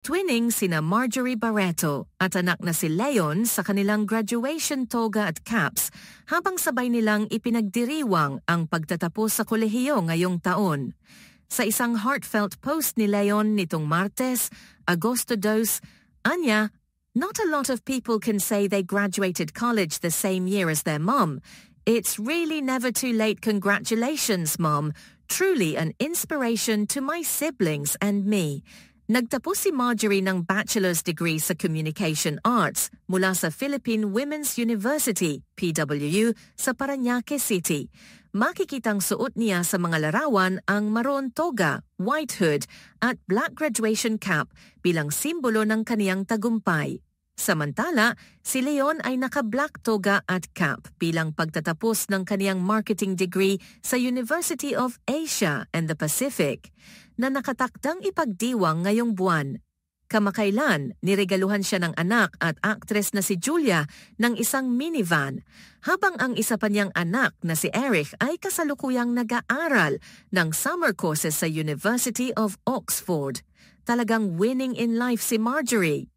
Twinning sina Marjorie Barreto at anak na si Leon sa kanilang graduation toga at caps habang sabay nilang ipinagdiriwang ang pagtatapos sa kolehiyo ngayong taon. Sa isang heartfelt post ni Leon nitong Martes, Agosto 2, anya, "Not a lot of people can say they graduated college the same year as their mom. It's really never too late. Congratulations, Mom. Truly an inspiration to my siblings and me." Nagtapos si Marjorie ng bachelor's degree sa Communication Arts mula sa Philippine Women's University, PWU, sa Parañaque City. Makikitang suot niya sa mga larawan ang maroon toga, white hood at black graduation cap bilang simbolo ng kaniyang tagumpay. Samantala, si Leon ay naka-black toga at cap bilang pagtatapos ng kaniyang marketing degree sa University of Asia and the Pacific, na nakatakdang ipagdiwang ngayong buwan. Kamakailan, niregaluhan siya ng anak at aktres na si Julia ng isang minivan, habang ang isa pa niyang anak na si Eric ay kasalukuyang nag-aaral ng summer courses sa University of Oxford. Talagang winning in life si Marjorie.